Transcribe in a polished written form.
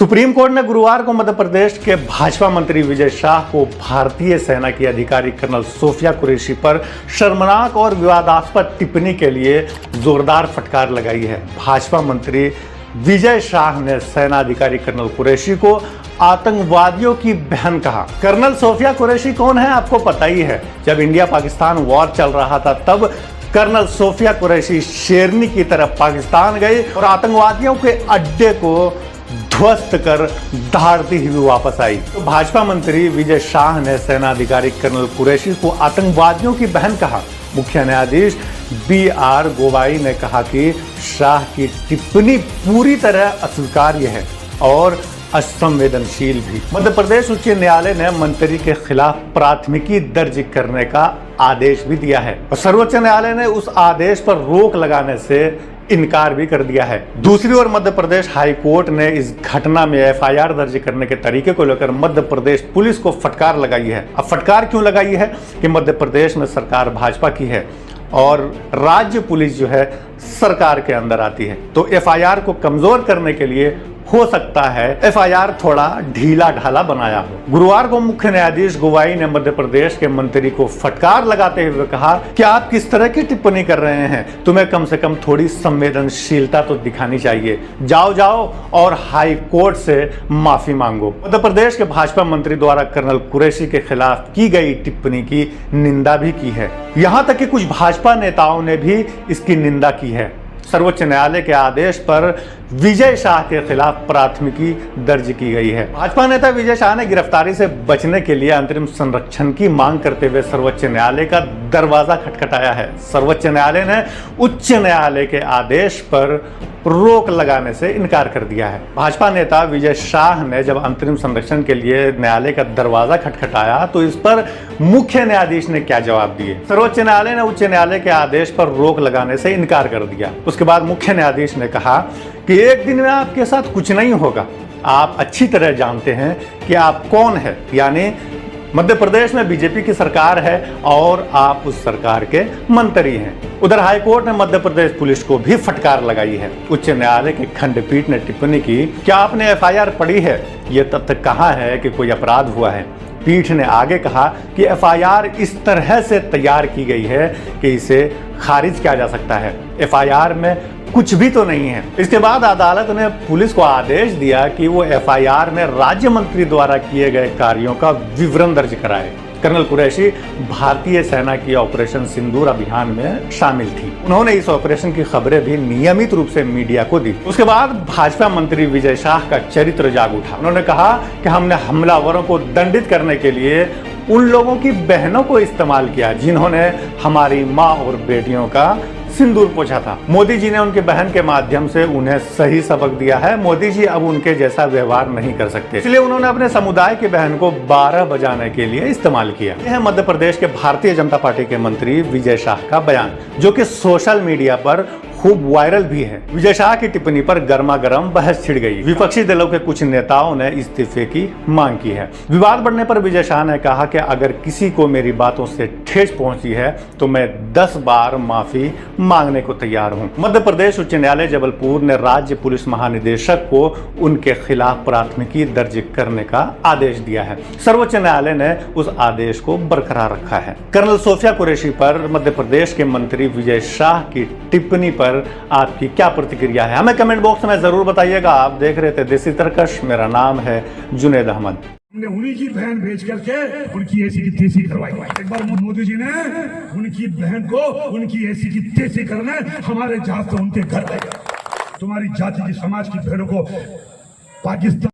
Supreme court ने गुरुवार को मध्य प्रदेश के भाजपा मंत्री विजय शाह को भारतीय सेना की अधिकारी कर्नल सोफिया कुरैशी पर शर्मनाक और विवादास्पद टिप्पणी के लिए जोरदार फटकार लगाई है। भाजपा मंत्री विजय शाह ने सेना अधिकारी कर्नल कुरैशी को आतंकवादियों की बहन कहा। कर्नल सोफिया कुरैशी कौन है आपको पता ही है। जब इंडिया पाकिस्तान वॉर चल रहा था तब कर्नल सोफिया कुरैशी शेरनी की तरफ पाकिस्तान गई और आतंकवादियों के अड्डे को ध्वस्त कर दहाड़ती हुई वापस आई। तो भाजपा मंत्री विजय शाह ने सेना अधिकारी कर्नल कुरैशी को आतंकवादियों की बहन कहा। मुख्य न्यायाधीश BR गोवाई ने कहा कि शाह की टिप्पणी पूरी तरह अस्वीकार्य है और असंवेदनशील भी। मध्य प्रदेश उच्च न्यायालय ने मंत्री के खिलाफ प्राथमिकी दर्ज करने का आदेश भी दिया है और सर्वोच्च न्यायालय ने उस आदेश पर रोक लगाने से इनकार भी कर दिया है। दूसरी ओर मध्य प्रदेश हाई कोर्ट ने इस घटना में FIR दर्ज करने के तरीके को लेकर मध्य प्रदेश पुलिस को फटकार लगाई है। अब फटकार क्यों लगाई है कि मध्य प्रदेश में सरकार भाजपा की है और राज्य पुलिस जो है सरकार के अंदर आती है, तो FIR को कमजोर करने के लिए हो सकता है FIR थोड़ा ढीला ढाला बनाया हो। गुरुवार को मुख्य न्यायाधीश गोवाई ने मध्य प्रदेश के मंत्री को फटकार लगाते हुए कहा कि आप किस तरह की टिप्पणी कर रहे हैं, तुम्हें कम से कम थोड़ी संवेदनशीलता तो दिखानी चाहिए। जाओ और हाई कोर्ट से माफी मांगो। मध्य प्रदेश के भाजपा मंत्री द्वारा कर्नल कुरैशी के खिलाफ की गई टिप्पणी की निंदा भी की है। यहाँ तक कि कुछ भाजपा नेताओं ने भी इसकी निंदा की है। सर्वोच्च न्यायालय के आदेश पर विजय शाह के खिलाफ प्राथमिकी दर्ज की गई है। भाजपा नेता विजय शाह ने गिरफ्तारी से बचने के लिए अंतरिम संरक्षण की मांग करते हुए सर्वोच्च न्यायालय का दरवाजा खटखटाया है। सर्वोच्च न्यायालय ने उच्च न्यायालय के आदेश पर रोक लगाने से इनकार कर दिया है। भाजपा नेता विजय शाह ने जब अंतरिम संरक्षण के लिए न्यायालय का दरवाजा खटखटाया तो इस पर मुख्य न्यायाधीश ने क्या जवाब दिए। सर्वोच्च न्यायालय ने उच्च न्यायालय के आदेश पर रोक लगाने से इनकार कर दिया। उसके बाद मुख्य न्यायाधीश ने कहा कि एक दिन में आपके साथ कुछ नहीं होगा, आप अच्छी तरह जानते हैं कि आप कौन है, यानी मध्य प्रदेश में बीजेपी की सरकार है और आप उस सरकार के मंत्री हैं। उधर हाईकोर्ट ने मध्य प्रदेश पुलिस को भी फटकार लगाई है। उच्च न्यायालय की खंडपीठ ने टिप्पणी की, क्या आपने FIR पढ़ी है? यह तथ्य कहाँ है कि कोई अपराध हुआ है? पीठ ने आगे कहा कि FIR इस तरह से तैयार की गई है कि इसे खारिज किया जा सकता है। FIR में कुछ भी तो नहीं है। इसके बाद अदालत ने पुलिस को आदेश दिया कि वो FIR में राज्य मंत्री द्वारा किए गए कार्यों का विवरण दर्ज कराए। कर्नल कुरैशी भारतीय सेना की ऑपरेशन सिंदूर अभियान में शामिल थी। उन्होंने इस ऑपरेशन की खबरें भी नियमित रूप से मीडिया को दी। उसके बाद भाजपा मंत्री विजय शाह का चरित्र जाग उठा। उन्होंने कहा कि हमने हमलावरों को दंडित करने के लिए उन लोगों की बहनों को इस्तेमाल किया जिन्होंने हमारी माँ और बेटियों का सिंदूर पोंछा था। मोदी जी ने उनकी बहन के माध्यम से उन्हें सही सबक दिया है। मोदी जी अब उनके जैसा व्यवहार नहीं कर सकते, इसलिए उन्होंने अपने समुदाय की बहन को 12 बजाने के लिए इस्तेमाल किया। यह है मध्य प्रदेश के भारतीय जनता पार्टी के मंत्री विजय शाह का बयान, जो कि सोशल मीडिया पर खूब वायरल भी है। विजय शाह की टिप्पणी पर गर्मा गर्म बहस छिड़ गई। विपक्षी दलों के कुछ नेताओं ने इस्तीफे की मांग की है। विवाद बढ़ने पर विजय शाह ने कहा कि अगर किसी को मेरी बातों से ठेस पहुंची है तो मैं 10 बार माफी मांगने को तैयार हूं। मध्य प्रदेश उच्च न्यायालय जबलपुर ने राज्य पुलिस महानिदेशक को उनके खिलाफ प्राथमिकी दर्ज करने का आदेश दिया है। सर्वोच्च न्यायालय ने उस आदेश को बरकरार रखा है। कर्नल सोफिया कुरैशी पर मध्य प्रदेश के मंत्री विजय शाह की टिप्पणी पर आपकी क्या प्रतिक्रिया है, हमें कमेंट बॉक्स में जरूर बताइएगा। आप देख रहे थे देसी तरकश, मेरा नाम है जुनेद अहमद। हमने उन्हीं की बहन भेज करके उनकी ऐसी की तैसी करवाई। एक बार मोदी जी ने उनकी बहन को उनकी ऐसी की तैसी करने हमारे जहाज से उनके घर गए। तुम्हारी जाति की समाज की बहनों को पाकिस्तान